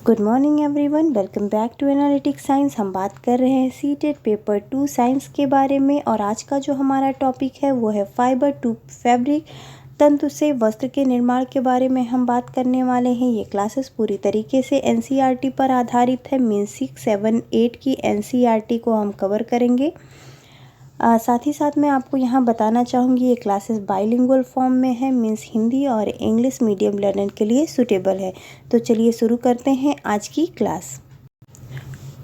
Good morning everyone, welcome back to analytics science. हम बात कर रहे हैं सीटेट पेपर 2 साइंस के बारे में और आज का जो हमारा टॉपिक है वो है फाइबर टू फैब्रिक, तंतु से वस्त्र के निर्माण के बारे में हम बात करने वाले हैं। ये क्लासेस पूरी तरीके से एनसीईआरटी पर आधारित है। मीन्स 6, 7, 8 की एनसीईआरटी को हम कवर करेंगे। साथ ही साथ मैं आपको यहाँ बताना चाहूँगी ये क्लासेस बाइलिंगुअल फॉर्म में है, मीन्स हिंदी और इंग्लिश मीडियम लर्नर के लिए सूटेबल है। तो चलिए शुरू करते हैं आज की क्लास।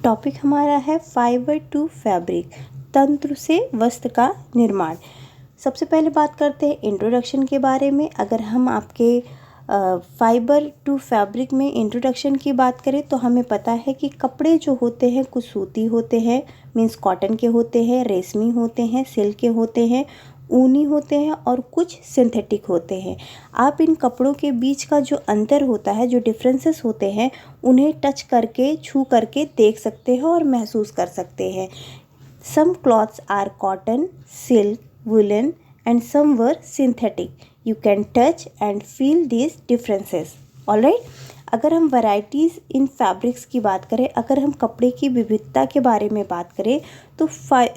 टॉपिक हमारा है फाइबर टू फैब्रिक, तंतु से वस्त्र का निर्माण। सबसे पहले बात करते हैं इंट्रोडक्शन के बारे में। अगर हम आपके फाइबर टू फैब्रिक में इंट्रोडक्शन की बात करें तो हमें पता है कि कपड़े जो होते हैं कुछ सूती होते हैं, मीन्स कॉटन के होते हैं, रेशमी होते हैं, सिल्क के होते हैं, ऊनी होते हैं और कुछ सिंथेटिक होते हैं। आप इन कपड़ों के बीच का जो अंतर होता है, जो डिफरेंसेस होते हैं, उन्हें टच करके, छू करके देख सकते हैं और महसूस कर सकते हैं। Some clothes are cotton, silk, woollen and some were synthetic. You can touch and feel these differences. Alright? अगर हम वैरायटीज़ इन फैब्रिक्स की बात करें, अगर हम कपड़े की विविधता के बारे में बात करें तो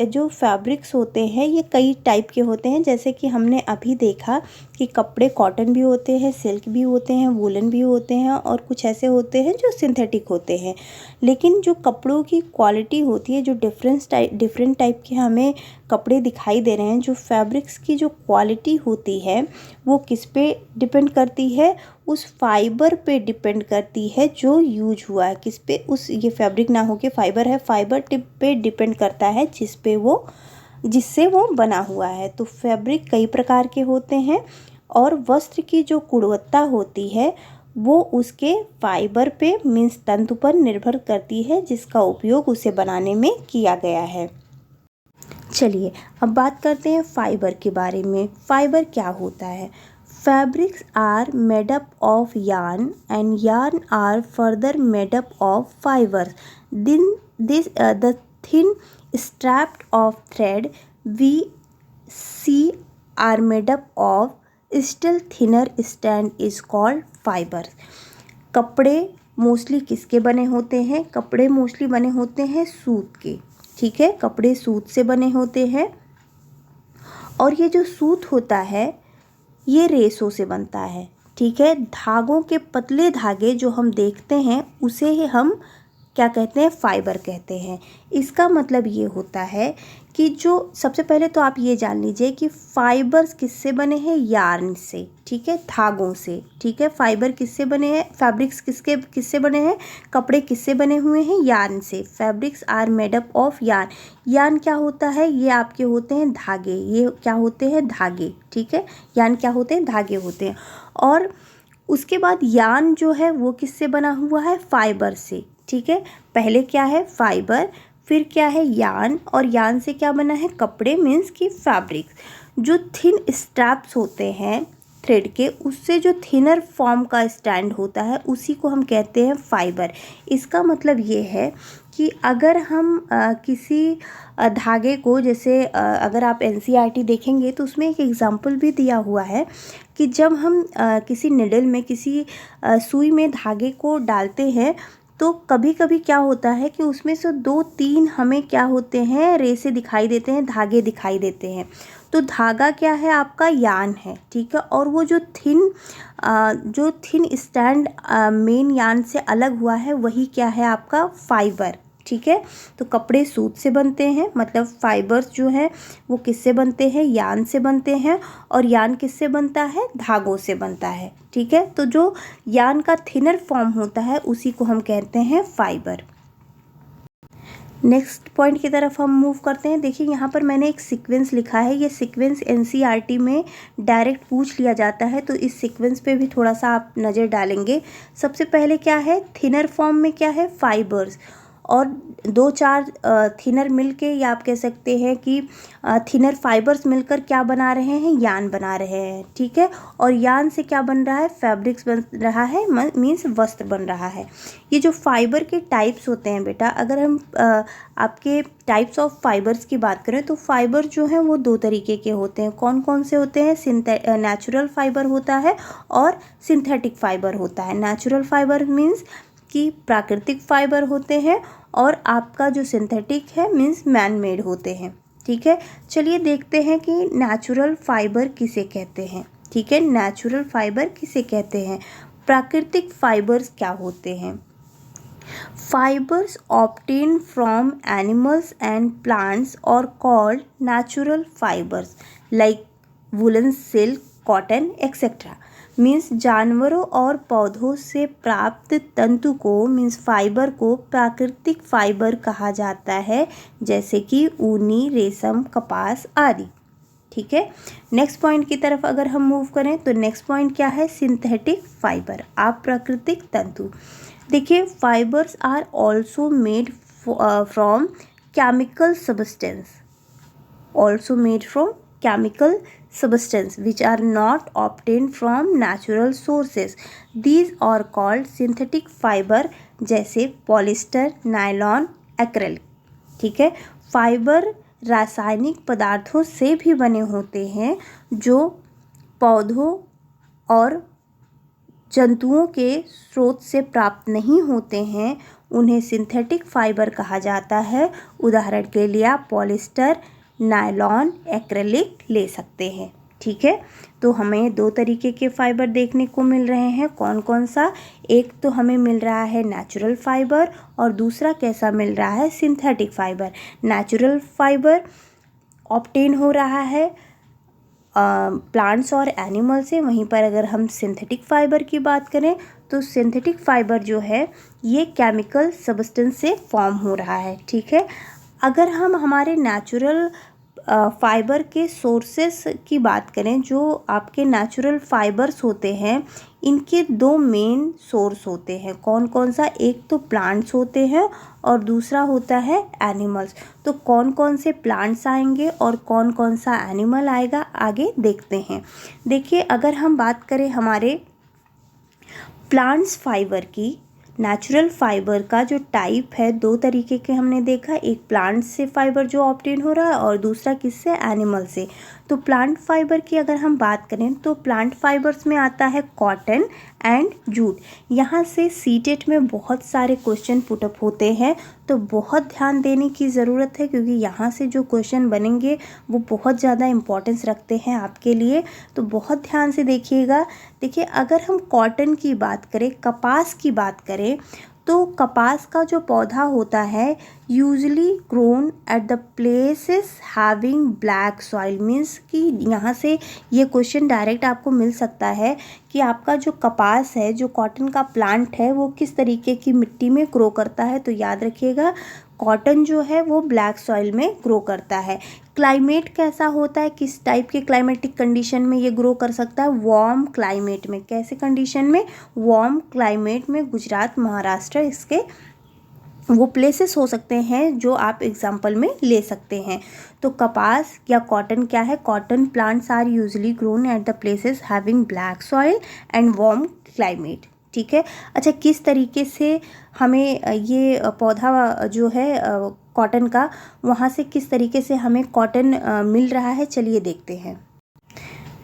जो फैब्रिक्स होते हैं ये कई टाइप के होते हैं। जैसे कि हमने अभी देखा कि कपड़े कॉटन भी होते हैं, सिल्क भी होते हैं, वूलन भी होते हैं और कुछ ऐसे होते हैं जो सिंथेटिक होते हैं। लेकिन जो कपड़ों की क्वालिटी होती है, जो डिफरेंट टाइप के हमें कपड़े दिखाई दे रहे हैं, जो फैब्रिक्स की जो क्वालिटी होती है वो किस पे डिपेंड करती है? उस फाइबर पे डिपेंड करती है जो यूज हुआ है। किस पे? उस ये फैब्रिक ना हो के फाइबर है, फाइबर टिप पे डिपेंड करता है जिससे वो बना हुआ है। तो फैब्रिक कई प्रकार के होते हैं और वस्त्र की जो गुणवत्ता होती है वो उसके फाइबर पे, मीन्स तंतु पर निर्भर करती है जिसका उपयोग उसे बनाने में किया गया है। चलिए अब बात करते हैं फाइबर के बारे में। फाइबर क्या होता है? Fabrics are made up of yarn and yarn are further made up of fibers. Then the thin strap of thread we see are made up of still thinner strand is called fibers. कपड़े mostly किसके बने होते हैं? कपड़े mostly बने होते हैं सूत के। ठीक है, कपड़े सूत से बने होते हैं और ये जो सूत होता है ये रेशों से बनता है। ठीक है, धागों के पतले धागे जो हम देखते हैं उसे ही हम क्या कहते हैं? फाइबर कहते हैं। इसका मतलब ये होता है कि जो सबसे पहले तो आप ये जान लीजिए कि फाइबर्स किससे बने हैं? यार्न से। ठीक है, धागों से। ठीक है, फाइबर किससे बने हैं? फैब्रिक्स किससे बने हैं? कपड़े किससे बने हुए हैं? यार्न से। Fabrics are made up of yarn. Yarn क्या होता है? ये आपके होते हैं धागे। ये क्या होते हैं? धागे। ठीक है, यार्न क्या होते हैं? धागे होते हैं। और उसके बाद यार्न जो है वो किससे बना हुआ है? फाइबर से। ठीक है, पहले क्या है? फाइबर, फिर क्या है? यार्न, और यार्न से क्या बना है? कपड़े, मीन्स की फैब्रिक्स। जो थिन स्ट्रैप्स होते हैं थ्रेड के, उससे जो थिनर फॉर्म का स्टैंड होता है उसी को हम कहते हैं फाइबर। इसका मतलब ये है कि अगर हम किसी धागे को, जैसे अगर आप एनसीईआरटी देखेंगे तो उसमें एक एग्जांपल भी दिया हुआ है कि जब हम किसी निडल में, किसी सुई में धागे को डालते हैं तो कभी कभी क्या होता है कि उसमें से 2-3 हमें क्या होते हैं? रेसे दिखाई देते हैं, धागे दिखाई देते हैं। तो धागा क्या है? आपका यार्न है। ठीक है, और वो जो थिन स्टैंड मेन यार्न से अलग हुआ है वही क्या है? आपका फाइबर। ठीक है, तो कपड़े सूत से बनते हैं, मतलब फाइबर्स जो है वो किससे बनते हैं? यार्न से बनते हैं। और यार्न किससे बनता है? धागों से बनता है। ठीक है, तो जो यार्न का थिनर फॉर्म होता है उसी को हम कहते हैं फाइबर। नेक्स्ट पॉइंट की तरफ हम मूव करते हैं। देखिए यहाँ पर मैंने एक सीक्वेंस लिखा है। ये सीक्वेंस एनसीईआरटी में डायरेक्ट पूछ लिया जाता है, तो इस सीक्वेंस पे भी थोड़ा सा आप नज़र डालेंगे। सबसे पहले क्या है? थिनर फॉर्म में क्या है? फाइबर्स, और 2-4 थिनर मिलके, या आप कह सकते हैं कि थिनर फाइबर्स मिलकर क्या बना रहे हैं? यार्न बना रहे हैं। ठीक है, और यार्न से क्या बन रहा है? फैब्रिक्स बन रहा है, मीन्स वस्त्र बन रहा है। ये जो फाइबर के टाइप्स होते हैं बेटा, अगर हम आपके टाइप्स ऑफ फाइबर्स की बात करें तो फाइबर जो हैं वो 2 तरीके के होते हैं। कौन कौन से होते हैं? नेचुरल फाइबर होता है और सिंथेटिक फाइबर होता है। नेचुरल फाइबर मीन्स कि प्राकृतिक फाइबर होते हैं और आपका जो सिंथेटिक है मीन्स मैन मेड होते हैं। ठीक है, चलिए देखते हैं कि नेचुरल फाइबर किसे कहते हैं। ठीक है, नेचुरल फाइबर किसे कहते हैं, प्राकृतिक फाइबर्स क्या होते हैं। Fibers obtained from animals and plants are called natural fibers like woolen, silk, cotton, etc. Means जानवरों और पौधों से प्राप्त तंतु को मीन्स फाइबर को प्राकृतिक फाइबर कहा जाता है, जैसे कि ऊनी, रेशम, कपास आदि। ठीक है, नेक्स्ट पॉइंट की तरफ अगर हम मूव करें तो नेक्स्ट पॉइंट क्या है, सिंथेटिक फाइबर, अप्राकृतिक तंतु। देखिए, fibres are also made from chemical substance, also made from chemical substance which are not obtained from natural sources. These are called synthetic fiber, जैसे पॉलिस्टर, नायलॉन, एक्रेलिक। ठीक है, fibre रासायनिक पदार्थों से भी बने होते हैं जो पौधों और जंतुओं के स्रोत से प्राप्त नहीं होते हैं, उन्हें सिंथेटिक फाइबर कहा जाता है। उदाहरण के लिए आप पॉलिस्टर, नायलॉन, एक्रेलिक ले सकते हैं। ठीक है, तो हमें दो तरीके के फाइबर देखने को मिल रहे हैं, कौन कौन सा, एक तो हमें मिल रहा है नेचुरल फाइबर और दूसरा कैसा मिल रहा है, synthetic fibre. Natural fibre obtain हो रहा है प्लांट्स और एनिमल से, वहीं पर अगर हम सिंथेटिक फाइबर की बात करें तो सिंथेटिक फाइबर जो है ये केमिकल सब्सटेंस से फॉर्म हो रहा है। ठीक है, अगर हम हमारे नेचुरल फाइबर के सोर्सेस की बात करें, जो आपके नेचुरल फाइबर्स होते हैं इनके दो मेन सोर्स होते हैं, कौन कौन सा, एक तो प्लांट्स होते हैं और दूसरा होता है एनिमल्स। तो कौन कौन से प्लांट्स आएंगे और कौन कौन सा एनिमल आएगा, आगे देखते हैं। देखिए, अगर हम बात करें हमारे प्लांट्स फाइबर की, नेचुरल फाइबर का जो टाइप है दो तरीके के हमने देखा, एक प्लांट से फाइबर जो ऑब्टेन हो रहा है और दूसरा किससे, एनिमल से। तो प्लांट फाइबर की अगर हम बात करें तो प्लांट फाइबर्स में आता है कॉटन एंड जूट। यहाँ से सीटेट में बहुत सारे क्वेश्चन पुटअप होते हैं, तो बहुत ध्यान देने की ज़रूरत है क्योंकि यहाँ से जो क्वेश्चन बनेंगे वो बहुत ज़्यादा इम्पोर्टेंस रखते हैं आपके लिए, तो बहुत ध्यान से देखिएगा। देखिए, अगर हम कॉटन की बात करें, कपास की बात करें, तो कपास का जो पौधा होता है usually grown at the places having black soil, means कि यहाँ से ये क्वेश्चन डायरेक्ट आपको मिल सकता है कि आपका जो कपास है, जो कॉटन का प्लांट है, वो किस तरीके की मिट्टी में ग्रो करता है। तो याद रखिएगा, कॉटन जो है वो ब्लैक सॉइल में ग्रो करता है। क्लाइमेट कैसा होता है, किस टाइप के क्लाइमेटिक कंडीशन में ये ग्रो कर सकता है, वार्म क्लाइमेट में। कैसे कंडीशन में, वार्म क्लाइमेट में, गुजरात, महाराष्ट्र, इसके वो प्लेसेस हो सकते हैं जो आप एग्जाम्पल में ले सकते हैं। तो कपास या कॉटन क्या है, cotton plants are usually grown at the places having black soil and warm climate. ठीक है, अच्छा, किस तरीके से हमें ये पौधा जो है कॉटन का, वहाँ से किस तरीके से हमें कॉटन मिल रहा है, चलिए देखते हैं।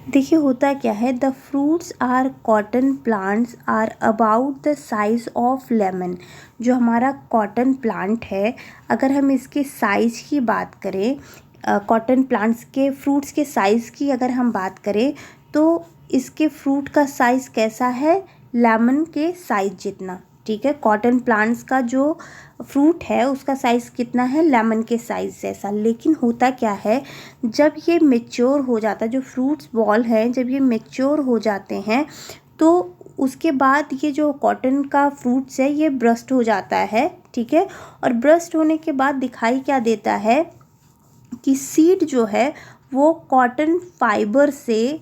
देखिए, होता क्या है, the fruits are cotton plants are about the size of lemon. जो हमारा कॉटन प्लांट है, अगर हम इसके साइज़ की बात करें, कॉटन प्लांट्स के फ्रूट्स के साइज़ की अगर हम बात करें तो इसके फ्रूट का साइज़ कैसा है, लेमन के साइज़ जितना। ठीक है, कॉटन प्लांट्स का जो फ्रूट है उसका साइज़ कितना है, लेमन के साइज़ जैसा। लेकिन होता क्या है, जब ये मैच्योर हो जाता है, जो फ्रूट्स बॉल हैं जब ये मैच्योर हो जाते हैं तो उसके बाद ये जो कॉटन का फ्रूट्स है ये ब्रस्ट हो जाता है। ठीक है, और ब्रस्ट होने के बाद दिखाई क्या देता है कि सीड जो है वो कॉटन फाइबर से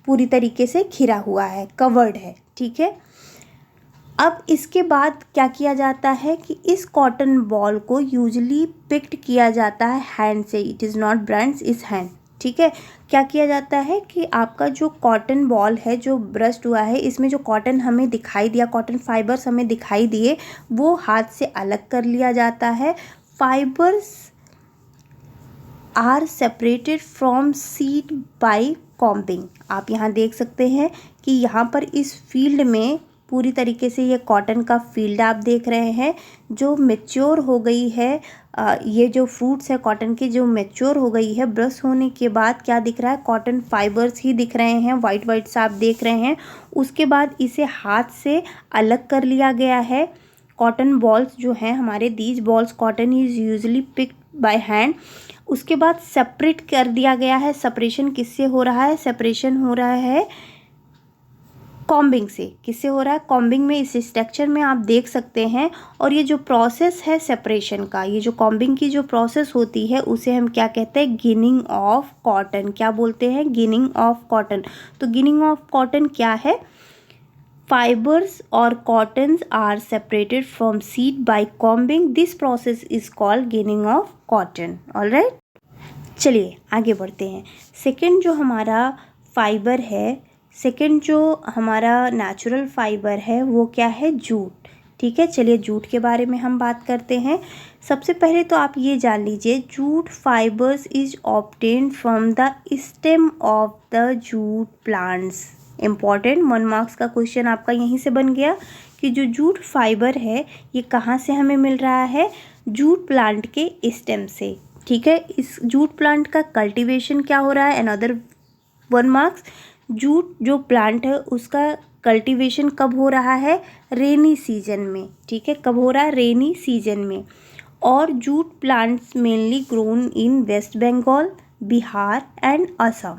पूरी तरीके से घिरा हुआ है, कवर्ड है। ठीक है, अब इसके बाद क्या किया जाता है कि इस कॉटन बॉल को यूजली पिक्ड किया जाता है हैंड से, it is not brands, is hand. ठीक है, क्या किया जाता है कि आपका जो कॉटन बॉल है जो ब्रस्ट हुआ है, इसमें जो कॉटन हमें दिखाई दिया, कॉटन फाइबर्स हमें दिखाई दिए, वो हाथ से अलग कर लिया जाता है। Fibres are separated from seed by combing. आप यहाँ देख सकते हैं कि यहाँ पर इस फील्ड में पूरी तरीके से ये कॉटन का फील्ड आप देख रहे हैं जो मैच्योर हो गई है। ये जो फ्रूट्स है कॉटन की जो मैच्योर हो गई है, ब्रश होने के बाद क्या दिख रहा है, कॉटन फाइबर्स ही दिख रहे हैं, वाइट वाइट सा आप देख रहे हैं। उसके बाद इसे हाथ से अलग कर लिया गया है। कॉटन बॉल्स जो हैं हमारे, these balls cotton is usually picked by hand. उसके बाद सेपरेट कर दिया गया है। सेपरेशन किससे हो रहा है, सेपरेशन हो रहा है कॉम्बिंग से। किससे हो रहा है, कॉम्बिंग में। इस स्ट्रक्चर में आप देख सकते हैं। और ये जो प्रोसेस है सेपरेशन का, ये जो कॉम्बिंग की जो प्रोसेस होती है उसे हम क्या कहते हैं, गिनिंग ऑफ कॉटन। क्या बोलते हैं, गिनिंग ऑफ कॉटन। तो गिनिंग ऑफ कॉटन क्या है, फाइबर्स और cottons are separated from seed by combing, this process is called ginning of cotton. All right, चलिए आगे बढ़ते हैं। सेकेंड जो हमारा फाइबर है, सेकेंड जो हमारा नेचुरल फाइबर है वो क्या है, जूट। ठीक है, चलिए जूट के बारे में हम बात करते हैं। सबसे पहले तो आप ये जान लीजिए, jute fibres is obtained from the stem of the jute plants. Important 1 marks का क्वेश्चन आपका यहीं से बन गया कि जो जूट फाइबर है ये कहाँ से हमें मिल रहा है, जूट प्लांट के स्टेम से। ठीक है, इस जूट प्लांट का कल्टीवेशन क्या हो रहा है, अनदर 1 मार्क्स। जूट जो प्लांट है उसका कल्टीवेशन कब हो रहा है, रेनी सीजन में। ठीक है, कब हो रहा है, रेनी सीजन में। और jute plants mainly grown in West Bengal, Bihar and Assam.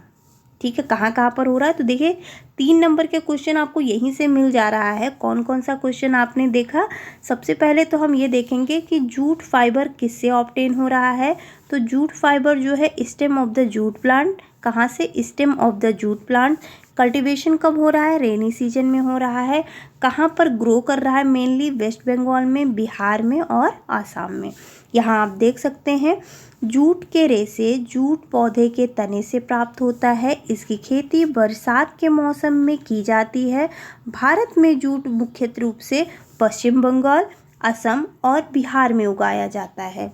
ठीक है, कहाँ कहाँ पर हो रहा है, तो देखिए 3 नंबर के क्वेश्चन आपको यहीं से मिल जा रहा है। कौन कौन सा क्वेश्चन आपने देखा, सबसे पहले तो हम ये देखेंगे कि जूट फाइबर किससे ऑब्टेन हो रहा है। तो जूट फाइबर जो है stem of the jute plant, कहाँ से, stem of the jute plant. Cultivation कब हो रहा है, रेनी सीजन में हो रहा है। कहाँ पर ग्रो कर रहा है, मेनली वेस्ट बंगाल में, बिहार में और आसाम में। यहाँ आप देख सकते हैं जूट के रेशे जूट पौधे के तने से प्राप्त होता है। इसकी खेती बरसात के मौसम में की जाती है। भारत में जूट मुख्य रूप से पश्चिम बंगाल, असम और बिहार में उगाया जाता है।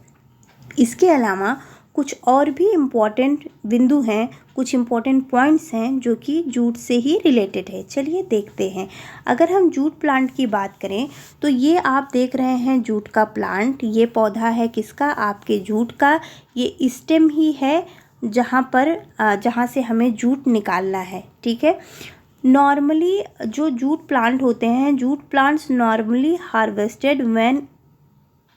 इसके अलावा कुछ और भी इम्पॉर्टेंट बिंदु हैं, कुछ इम्पॉर्टेंट पॉइंट्स हैं जो कि जूट से ही रिलेटेड है। चलिए देखते हैं। अगर हम जूट प्लांट की बात करें तो ये आप देख रहे हैं जूट का प्लांट, ये पौधा है किसका, आपके जूट का। ये स्टेम ही है जहाँ से हमें जूट निकालना है। ठीक है, नॉर्मली जो जूट प्लांट होते हैं, jute plants normally harvested when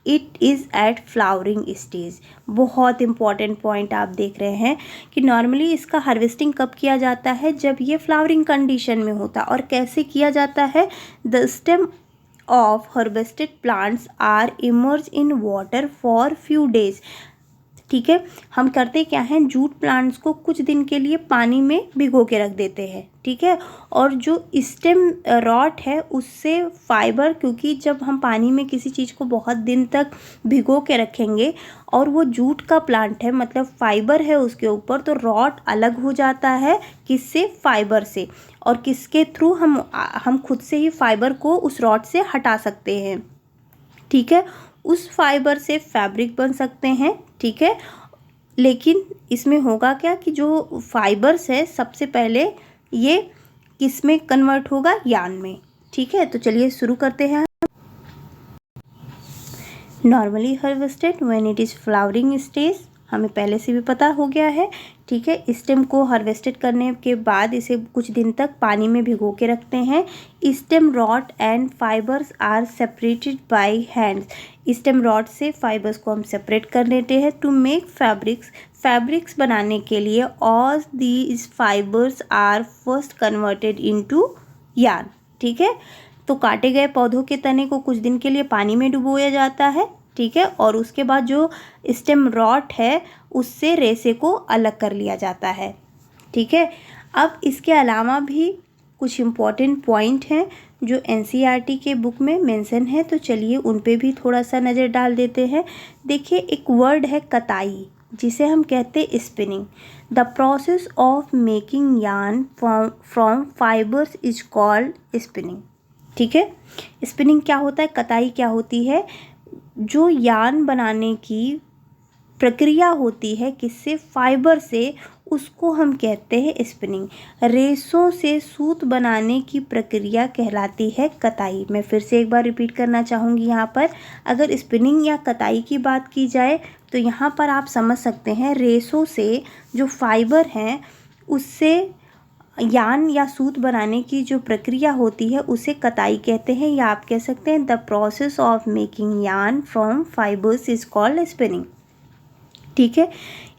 it is at flowering stage. बहुत इंपॉर्टेंट पॉइंट आप देख रहे हैं कि नॉर्मली इसका हार्वेस्टिंग कब किया जाता है, जब ये फ्लावरिंग कंडीशन में होता। और कैसे किया जाता है, the stem of harvested plants are immerse in water for few days. ठीक है, हम करते क्या हैं, जूट प्लांट्स को कुछ दिन के लिए पानी में भिगो के रख देते हैं। ठीक है, और जो स्टेम रॉट है उससे फाइबर, क्योंकि जब हम पानी में किसी चीज़ को बहुत दिन तक भिगो के रखेंगे और वो जूट का प्लांट है, मतलब फाइबर है उसके ऊपर, तो रॉट अलग हो जाता है किससे, फाइबर से। और किसके थ्रू, हम खुद से ही फाइबर को उस रॉट से हटा सकते हैं। ठीक है, उस फाइबर से फैब्रिक बन सकते हैं। ठीक है, लेकिन इसमें होगा क्या कि जो फाइबर्स है सबसे पहले ये किस में कन्वर्ट होगा, यार्न में। ठीक है, तो चलिए शुरू करते हैं। Normally harvested when it is flowering stage, हमें पहले से भी पता हो गया है। ठीक है, स्टेम को हार्वेस्टेड करने के बाद इसे कुछ दिन तक पानी में भिगो के रखते हैं। Stem rot and fibres are separated by hands. Stem rot से फाइबर्स को हम सेपरेट कर लेते हैं टू मेक फैब्रिक्स बनाने के लिए। All these fibres are first converted into yarn. ठीक है, तो काटे गए पौधों के तने को कुछ दिन के लिए पानी में डुबोया जाता है। ठीक है, और उसके बाद जो स्टेम रॉट है उससे रेशे को अलग कर लिया जाता है। ठीक है, अब इसके अलावा भी कुछ इम्पॉर्टेंट पॉइंट हैं जो एनसीईआरटी के बुक में मेंशन है, तो चलिए उन पे भी थोड़ा सा नज़र डाल देते हैं। देखिए, एक वर्ड है कताई, जिसे हम कहते हैं spinning. The process of making yarn from fibres is called spinning. ठीक है, स्पिनिंग क्या होता है, कताई क्या होती है, जो यार्न बनाने की प्रक्रिया होती है किससे, फाइबर से, उसको हम कहते हैं स्पिनिंग। रेशों से सूत बनाने की प्रक्रिया कहलाती है कताई। मैं फिर से एक बार रिपीट करना चाहूँगी यहाँ पर, अगर स्पिनिंग या कताई की बात की जाए तो यहाँ पर आप समझ सकते हैं रेशों से जो फाइबर हैं उससे यान या सूत बनाने की जो प्रक्रिया होती है उसे कताई कहते हैं, या आप कह सकते हैं द प्रोसेस ऑफ मेकिंग यान from fibres is called spinning. ठीक है,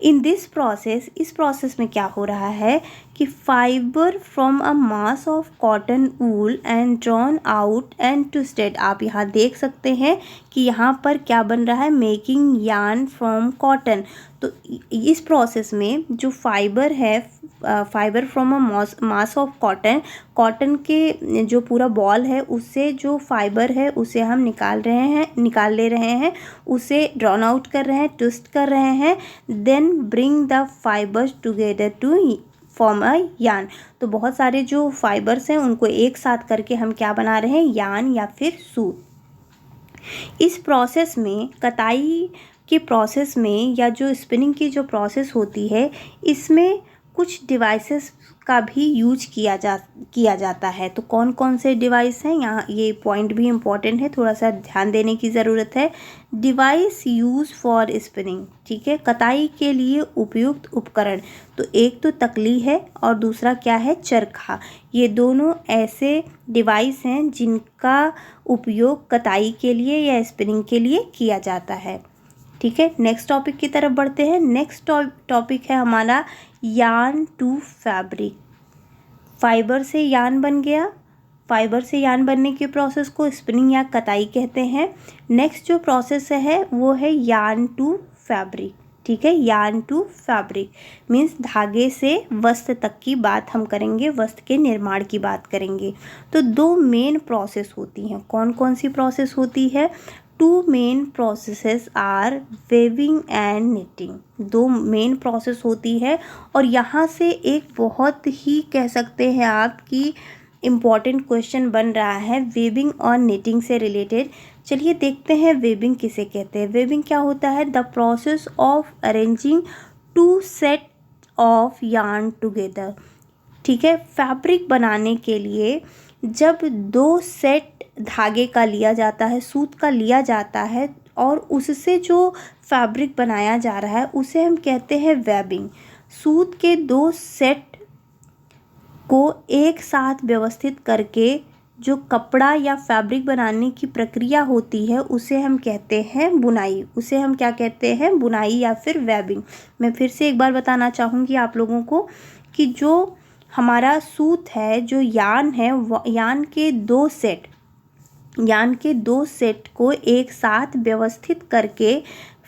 इन दिस प्रोसेस, इस प्रोसेस में क्या हो रहा है कि fibre from a mass of cotton wool and drawn out and twisted. आप यहाँ देख सकते हैं कि यहाँ पर क्या बन रहा है, मेकिंग यार्न फ्रॉम कॉटन। तो इस प्रोसेस में जो फाइबर है, fibre from a mass of cotton, cotton के जो पूरा बॉल है उससे जो फाइबर है उसे हम निकाल ले रहे हैं, उसे ड्रॉन आउट कर रहे हैं, ट्विस्ट कर रहे हैं, then bring the fibres together to form a yarn. तो बहुत सारे जो फाइबर्स हैं उनको एक साथ करके हम क्या बना रहे हैं, यार्न या फिर सूत। इस प्रोसेस में, कताई के प्रोसेस में या जो स्पिनिंग की जो प्रोसेस होती है, इसमें कुछ डिवाइसेस का भी यूज किया जाता है। तो कौन कौन से डिवाइस हैं, यहाँ ये पॉइंट भी इम्पॉर्टेंट है, थोड़ा सा ध्यान देने की ज़रूरत है। डिवाइस यूज फॉर स्पिनिंग, ठीक है, कताई के लिए उपयुक्त उपकरण। तो एक तो तकली है और दूसरा क्या है, चरखा। ये दोनों ऐसे डिवाइस हैं जिनका उपयोग कताई के लिए या स्पिनिंग के लिए किया जाता है। ठीक है, नेक्स्ट टॉपिक की तरफ बढ़ते हैं। नेक्स्ट टॉपिक है हमारा यार्न टू फैब्रिक। फाइबर से यार्न बन गया, फाइबर से यार्न बनने के प्रोसेस को स्पिनिंग या कताई कहते हैं। नेक्स्ट जो प्रोसेस है वो है यार्न टू फैब्रिक। ठीक है, यार्न टू फैब्रिक मीन्स धागे से वस्त्र तक की बात हम करेंगे, वस्त्र के निर्माण की बात करेंगे। तो दो मेन प्रोसेस होती हैं। कौन कौन सी प्रोसेस होती है? Two main processes are weaving and knitting. दो मेन प्रोसेस होती है और यहाँ से एक बहुत ही कह सकते हैं आप कि इम्पॉर्टेंट क्वेश्चन बन रहा है वेविंग और निटिंग से रिलेटेड। चलिए देखते हैं वेविंग किसे कहते हैं। वेविंग क्या होता है? The process of arranging two set of yarn together. ठीक है, फैब्रिक बनाने के लिए जब दो सेट धागे का लिया जाता है, सूत का लिया जाता है और उससे जो फैब्रिक बनाया जा रहा है उसे हम कहते हैं वेबिंग। सूत के दो सेट को एक साथ व्यवस्थित करके जो कपड़ा या फैब्रिक बनाने की प्रक्रिया होती है उसे हम कहते हैं बुनाई। उसे हम क्या कहते हैं? बुनाई या फिर वेबिंग। मैं फिर से एक बार बताना चाहूँगी आप लोगों को कि जो हमारा सूत है, जो यार्न है, यार्न के दो सेट को एक साथ व्यवस्थित करके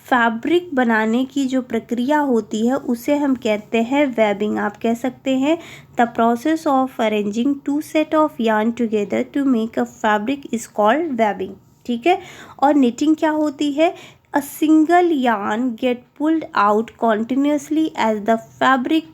फैब्रिक बनाने की जो प्रक्रिया होती है उसे हम कहते हैं वेबिंग। आप कह सकते हैं the process of arranging two set of yarn together to make a fabric is called weaving. ठीक है, और निटिंग क्या होती है? A single yarn get pulled out continuously as the fabric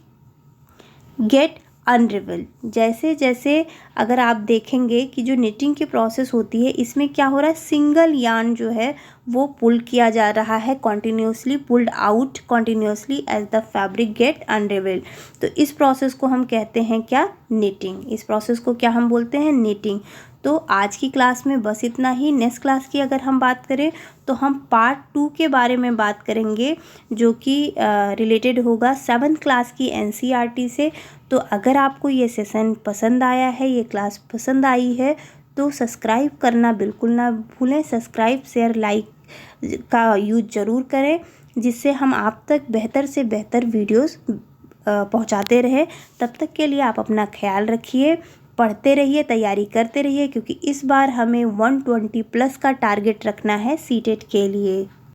get unravel. जैसे जैसे अगर आप देखेंगे कि जो निटिंग की प्रोसेस होती है इसमें क्या हो रहा है, सिंगल यार्न जो है वो पुल किया जा रहा है continuously, pulled out continuously as the fabric get unravel. तो इस प्रोसेस को हम कहते हैं क्या? निटिंग। इस प्रोसेस को क्या हम बोलते हैं? निटिंग। तो आज की क्लास में बस इतना ही। नेक्स्ट क्लास की अगर हम बात करें तो हम पार्ट 2 के बारे में बात करेंगे जो कि रिलेटेड होगा 7th क्लास की NCERT से। तो अगर आपको ये सेशन पसंद आया है, ये क्लास पसंद आई है तो सब्सक्राइब करना बिल्कुल ना भूलें। सब्सक्राइब, शेयर, लाइक का यूज ज़रूर करें जिससे हम आप तक बेहतर से बेहतर वीडियोस पहुंचाते रहें। तब तक के लिए आप अपना ख्याल रखिए, पढ़ते रहिए, तैयारी करते रहिए क्योंकि इस बार हमें 120+ का टारगेट रखना है सीटेट के लिए।